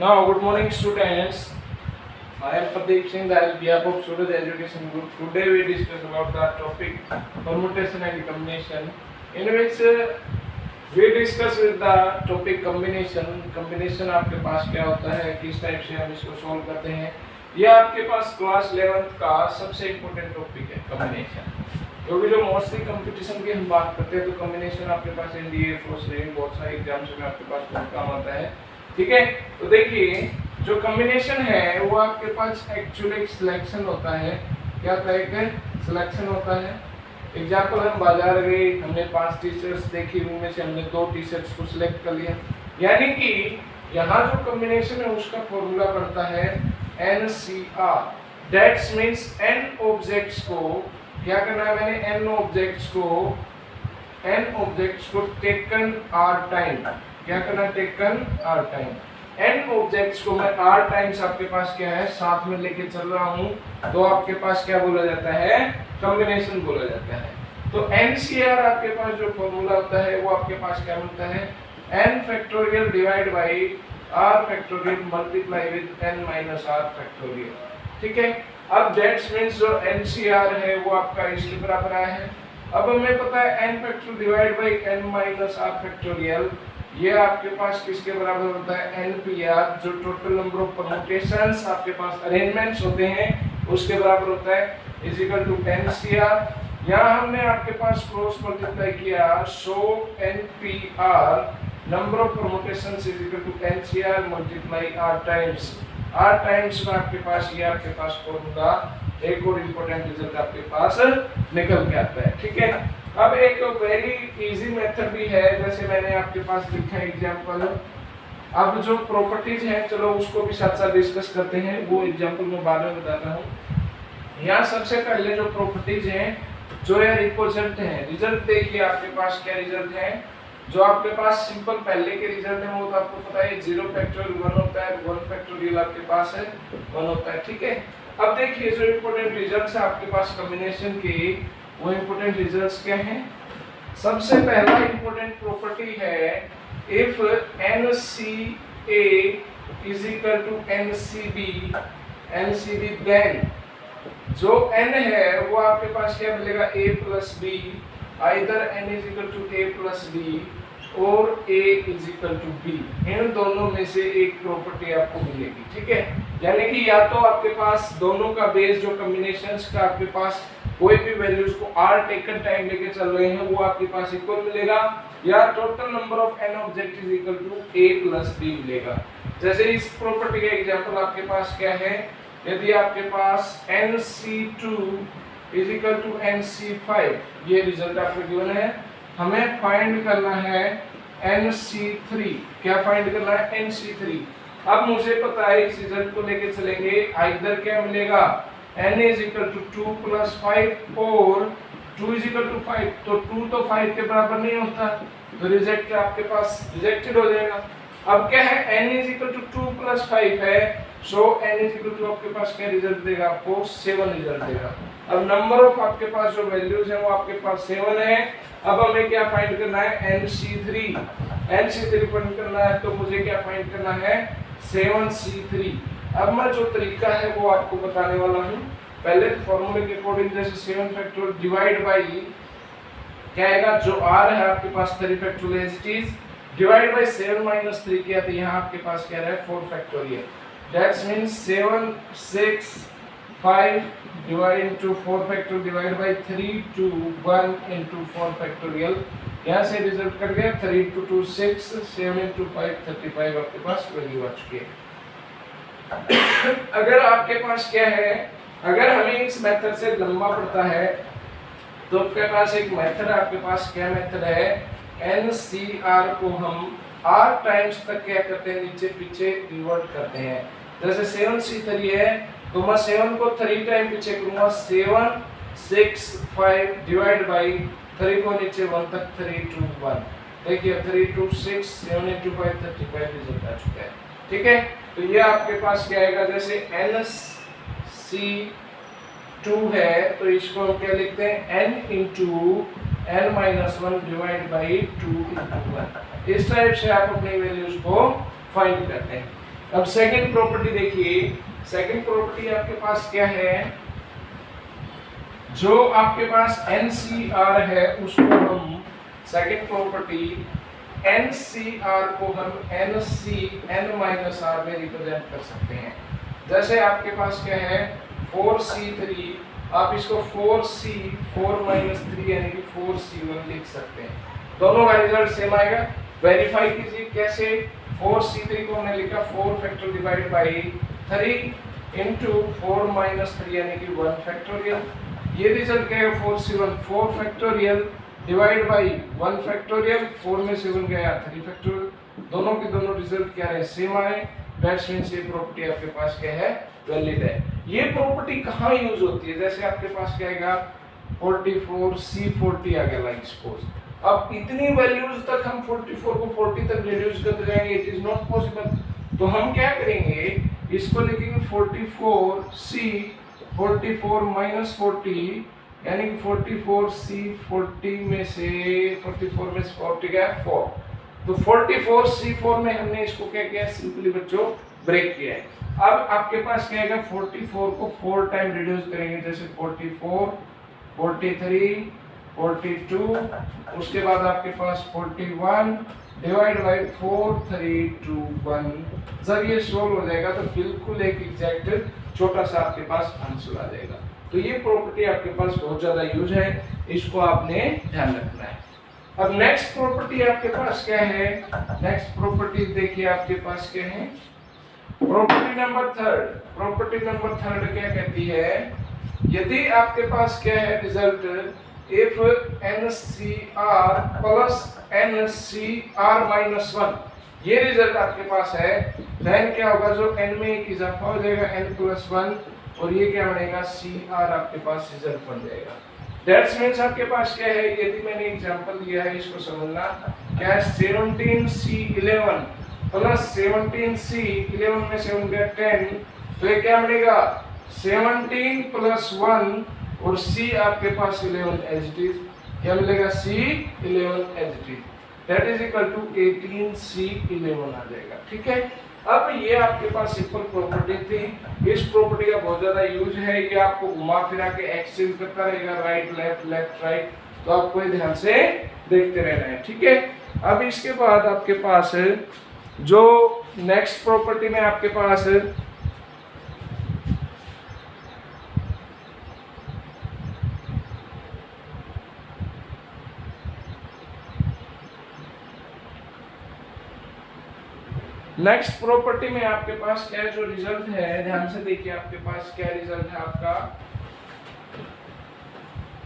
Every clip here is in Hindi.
Now, good morning, students. I am Pradeep Singh, the behalf of Suraj Education Group. Today, we discuss about the topic permutation and combination, in which we discuss with the topic combination. Combination आपके पास क्या होता है, किस टाइप से हम इसको सॉल्व करते हैं. यह आपके पास क्लास 11th का सबसे इम्पोर्टेंट टॉपिक है कॉम्बिनेशन, क्योंकि जो मोस्टली कंपटीशन की हम बात करते हैं तो कॉम्बिनेशन आपके पास एनडीए फोर्स रेंज बहुत सारे एग्जाम्स में आपके पास बहुत काम आता है. ठीक है, तो देखिए जो कॉम्बिनेशन है वो आपके पास एक्चुअली सिलेक्शन होता है. क्या होता है? सिलेक्शन होता है. एग्जाम्पल, हम बाजार गए, हमने 5 टी शर्ट्स देखी, उनमें से हमने 2 टी शर्ट्स को सिलेक्ट कर लिया. यानी कि यहाँ जो कॉम्बिनेशन है उसका फॉर्मूला बनता है NCR. That's means n objects को क्या करना है, मैंने n ऑब्जेक्ट्स को टेकन r टाइम. क्या करना है? Taken r time. n objects को मैं r टाइम्स आपके पास क्या है साथ में लेके चल रहा हूँ, तो आपके पास क्या बोला जाता है? कॉम्बिनेशन बोला जाता है. तो NCR आपके पास जो फॉर्मूला होता है वो आपके पास क्या मिलता है? n factorial divide by r factorial multiply with n minus r factorial. ठीक है, अब दैट्स मीन्स जो NCR है वो आपका इसके बराबर आया है. अब हमें पता है n factorial divide by n minus r factorial, ये आपके पास किसके बराबर होता है? NPR, जो टोटल नंबर ऑफ परम्यूटेशंस आपके पास अरेंजमेंट्स होते हैं उसके बराबर होता है, इज इक्वल टू NCR. यहाँ हमने आपके पास क्रॉस मल्टीप्लाई किया, so NPR number of permutations is equal to NCR multiply R times. R times में आपके पास ये आपके पास फॉर्मूला एक और इम्पोर्टेंट रिजल्ट आपके पास निकल के आता है. ठीक है, अब एक वेरी इजी मेथड भी है, जैसे मैंने आपके पास लिखा है एग्जांपल. अब जो प्रॉपर्टीज हैं चलो उसको भी साथ साथ डिस्कस करते हैं, वो एग्जांपल मैं बाद में बताता हूँ. यहाँ सबसे पहले जो प्रॉपर्टीज हैं जो यार रिप्रेजेंट हैं, रिजल्ट देखिए आपके पास क्या रिजल्ट है. जो आपके पास सिंपल पहले के रिजल्ट है वो तो आपको पता है 0 फैक्टोरियल 1 होता है, 1 फैक्टोरियल आपके पास है 1 होता है. ठीक है, अब देखिए जो इम्पोर्टेंट रिजल्ट्स है आपके पास कॉम्बिनेशन के, वो इम्पोर्टेंट रिजल्ट्स क्या हैं? सबसे पहला इम्पोर्टेंट प्रॉपर्टी है, if NCA is equal to NCB then जो n है वो आपके पास क्या मिलेगा? A plus B. Either n is equal to A plus B और A is equal to B. इन दोनों में से एक प्रॉपर्टी आपको मिलेगी. ठीक है, यानी कि या तो आपके पास दोनों का बेस जो कॉम्बिनेशंस का आपके पास कोई भी वैल्यूज को r टेकन टाइम लेके चल रहे हैं वो आपके पास इक्वल मिलेगा, या total number of n object is equal to A plus B मिलेगा. जैसे इस प्रॉपर्टी का एग्जांपल आपके पास क्या है, यदि आपके पास NC2 is equal to NC5, ये रिजल्ट आपको गिवन है. हमें फाइंड करना है NC3. क्या फाइंड करना है? NC3. अब मुझे पता है इस रिजल्ट को लेके चलेंगे, आइदर क्या मिलेगा? n is equal to 2 plus 5 और 2 इज इक्वल टू 5, तो 2 तो 5 के बराबर नहीं होता, तो रिजेक्ट आपके पास रिजेक्टेड हो जाएगा. अब क्या है? n is equal to 2 plus 5 है, so n is equal to आपके पास क्या रिजल्ट देगा? आपको 7 रिजल्ट देगा. अब नंबर ऑफ आपके पास जो वैल्यूज है वो आपके पास 7 है. अब हमें क्या फाइंड करना है? NC3 फाइंड करना है, तो मुझे क्या फाइंड करना है? 7C3. अब मैं जो तरीका है वो आपको बताने वाला हूँ. पहले फॉर्मूले के अकॉर्डिंग जैसे 7 फैक्टोरियल डिवाइड बाई क्या आएगा, जो r है आपके पास 3 factorial as it is, divide by 7 minus 3 किया, तो यहाँ आपके पास क्या है? 4 factorial. That's means 7 6 5 divide into 4 factorial divide by 3 2 1 into 4 factorial. यहाँ से रिजल्ट कर गया 3 2 2 6 7 इनटू 5 35 आपके पास वैल्यू आ चुकी है. अगर आपके पास क्या है, अगर हमें इस मेथड से लंबा पड़ता है तो आपके पास एक मेथड है, आपके पास क्या मेथड है? NCR को हम R टाइम्स तक क्या करते हैं? नीचे पीछे रिवर्ट करते हैं. जैसे 7C3 है तो मैं 7 को 3 टाइम पीछे करूंगा, 7 6 5 डिवाइड बाई 3 को नीचे 1 तक 3 2 1. देखिए 3 2 6 7 into 5 35 रिजल्ट आ चुका है. ठीक है, तो ये आपके पास क्या आएगा? जैसे NC2 है तो इसको हम क्या लिखते हैं? n into n minus 1 divide by 2 into 1. इस टाइप से आप अपनी वैल्यूज को फाइंड करते हैं. अब सेकंड प्रॉपर्टी देखिए, सेकंड प्रॉपर्टी आपके पास क्या है, जो आपके पास NCR है उसको हम सेकंड प्रॉपर्टी NCR को हम N-R में रिप्रेजेंट कर सकते हैं। जैसे आपके पास क्या है 4C3, आप इसको 4C4-3 यानी कि 4C1 लिख सकते हैं। दोनों का रिजल्ट सेम आएगा। वेरीफाई कीजिए कैसे। 4C3 को हमने लिखा 4 फैक्टर डिवाइड बाई 3 इंटू 4-3 यानी कि 1 फैक्टोरियल। ये रिजल्ट क्या है 4C1 4 factorial divide by 1 factorial, 4 में से 1 गया 3 फैक्टोरियल। दोनों के दोनों रिजल्ट क्या है सेम आए। दैट्स मींस ये प्रॉपर्टी आपके पास क्या है वैलिड है। ये प्रॉपर्टी कहाँ यूज होती है, जैसे आपके पास क्या आएगा 44C40 आ गया लाइक सपोज। अब इतनी वैल्यूज तक हम 44 को 40 तक रिड्यूस करते जाएंगे, इट इज नॉट पॉसिबल। तो हम क्या करेंगे, इसको लिखेंगे 44C 44 माइनस 40 यानी कि 44C40 में से 44 में से 40 गया 4। तो 44C4 में हमने इसको क्या किया, सिंपली बच्चों ब्रेक किया है। अब आपके पास क्या आएगा 44 को 4 टाइम रिड्यूस करेंगे, जैसे 44 43 42, उसके बाद आपके पास 41 डिवाइड बाई 4 3 2 1। जब ये सोल्व हो जाएगा तो बिल्कुल एक एग्जैक्ट छोटा सा आपके पास आंसर आ जाएगा। तो ये प्रॉपर्टी आपके पास बहुत ज्यादा यूज है, इसको आपने ध्यान रखना है। अब नेक्स्ट प्रॉपर्टी आपके पास क्या है, नेक्स्ट प्रॉपर्टी देखिए आपके पास क्या है, property number third. Property number third क्या कहती है, यदि आपके पास क्या है result, if NCR plus NCR-1 ये रिजल्ट आपके पास है, देन क्या होगा, जो n में एक इजाफा हो जाएगा n+1 और ये क्या बनेगा CR आपके पास रिजल्ट बन जाएगा। दैट्स मींस आपके पास क्या है, यदि मैंने एग्जांपल दिया है इसको समझना, क्या है 17C11 प्लस 17C11 में से 1 गया 10, तो ये क्या बनेगा 17 + 1 और C आपके पास 11 एज इट इज, क्या मिलेगा C11 as it is, that is equal to 18C11 आ जाएगा। ठीक है, अब ये आपके पास सिंपल प्रॉपर्टी थी। इस प्रॉपर्टी का बहुत ज्यादा यूज है, ये आपको घुमा फिरा के एक्सचेंज करता रहेगा, राइट लेफ्ट लेफ्ट राइट, तो आपको ध्यान से देखते रहना है। ठीक है, अब इसके बाद आपके पास जो नेक्स्ट प्रॉपर्टी में आपके पास नेक्स्ट प्रॉपर्टी में आपके पास क्या जो रिजल्ट है, ध्यान से देखिए आपके पास क्या रिजल्ट है आपका,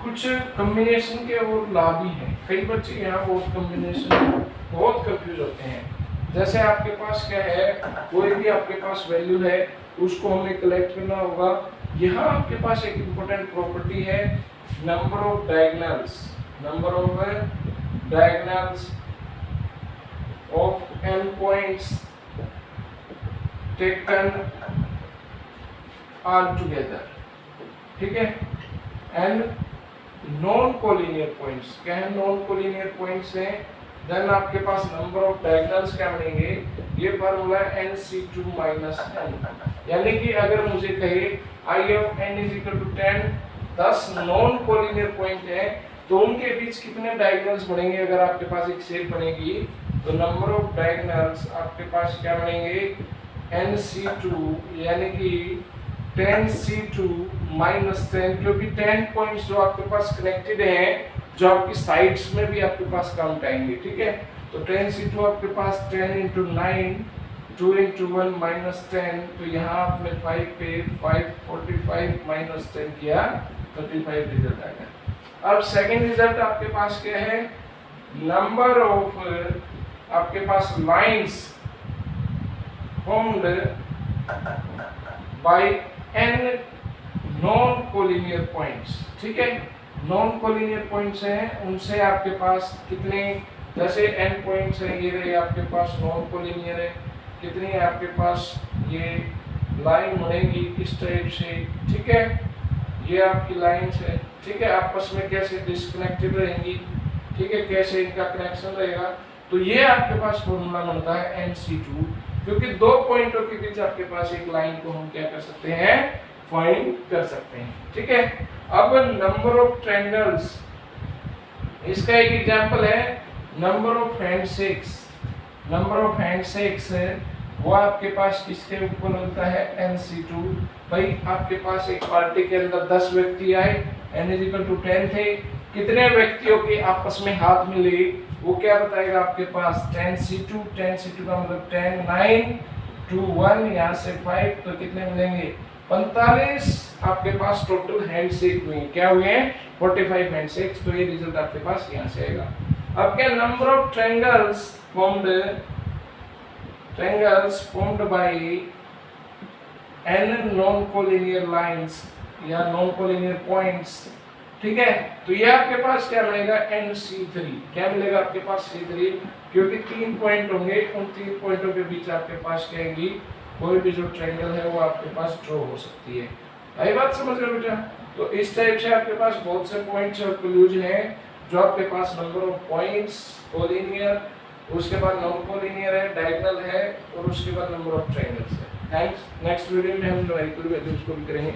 कुछ कॉम्बिनेशन के और ला भी है। कई बच्चे यहाँ बहुत कॉम्बिनेशन बहुत कंफ्यूज होते हैं। जैसे आपके पास क्या है, कोई भी आपके पास वैल्यू है उसको हमें कलेक्ट करना होगा। यहाँ आपके पास एक इम्पोर्टेंट प्रॉपर्टी है number of diagonals, number of diagonals of n points taken all together. ठीक है, एंड नॉन कोलिनियर पॉइंट्स, क्या है नॉन कोलिनियर पॉइंट्स हैं, देन आपके पास नंबर ऑफ डायगोनल्स क्या बनेंगे, ये फार्मूला है NC2 - n, यानी कि अगर मुझे कहे I of n = 10 10 non collinear point है तो उनके बीच कितने डायगोनल्स बनेंगे। अगर आपके पास एक शेप बनेगी तो नंबर ऑफ डायगोनल्स आपके पास क्या बनेंगे NC2 यानी कि 10C2 - 10, क्योंकि 10 पॉइंट्स जो आपके पास कनेक्टेड हैं जो आपकी साइड्स में भी आपके पास काउंट आएंगे। ठीक है, तो 10C2 आपके पास 10 × 9 2 × 1 -10, तो यहाँ आपने 5 पे 5 45 - 10 किया 35 रिजल्ट आ गया। अब सेकंड रिजल्ट आपके पास क्या है, नंबर ऑफ आपके पास lines formed by n non collinear points. ठीक है, नॉन कोलिनियर पॉइंट्स हैं, उनसे आपके पास कितने, जैसे n पॉइंट्स हैं, ये रहे आपके पास नॉन कोलिनियर है, कितनी है आपके पास, ये लाइन बनेगी इस टाइप से। ठीक है, ये आपकी लाइंस है। ठीक है, आपस में कैसे डिस्कनेक्टेड रहेंगी, ठीक है, कैसे इनका कनेक्शन रहेगा, तो ये आपके पास फॉर्मूला बनता है NC2 क्योंकि दो पॉइंटों के बीच आपके पास एक लाइन को हम क्या कर सकते हैं, फाइंड कर सकते हैं। ठीक है, अब नंबर ऑफ ट्रायंगल्स, इसका एक एग्जांपल है number of handshakes. Number of handshakes वो आपके पास किसके ऊपर होता है, NC2। भाई आपके पास एक पार्टी के अंदर 10 व्यक्ति आए, n=10 थे, कितने व्यक्तियों के आपस में हाथ मिले वो क्या बताएगा आपके पास 10C2। 10C2 का मतलब 10, 9 2 1 यहाँ से 5, तो कितने मिलेंगे 45 आपके पास टोटल हैंडशेक हुए। क्या हुए, 45 हैंडशेक्स। तो ये रिजल्ट आपके पास यहाँ से आएगा। अब क्या, number of triangles formed by n non collinear lines या नॉन कोलिनियर पॉइंट्स। ठीक है, तो ये आपके पास क्या मिलेगा, NC3। क्या मिलेगा आपके पास, C3, क्योंकि 3 पॉइंट होंगे, उन 3 पॉइंटों के बीच आपके पास क्या आएगी, कोई भी जो ट्रायंगल है वो आपके पास ड्रॉ हो सकती है। आई बात समझ रहे हो बेटा? तो इस टाइप से आपके पास बहुत से पॉइंट्स और क्लूज हैं जो आपके पास नंबर ऑफ पॉइंट्स, कोलिनियर, उसके बाद नॉन कोलिनियर है, डायगोनल है, और उसके बाद नंबर ऑफ ट्रायंगल्स है। थैंक्स। नेक्स्ट वीडियो में हम न्यूमेरिकल वैल्यूज को भी करेंगे।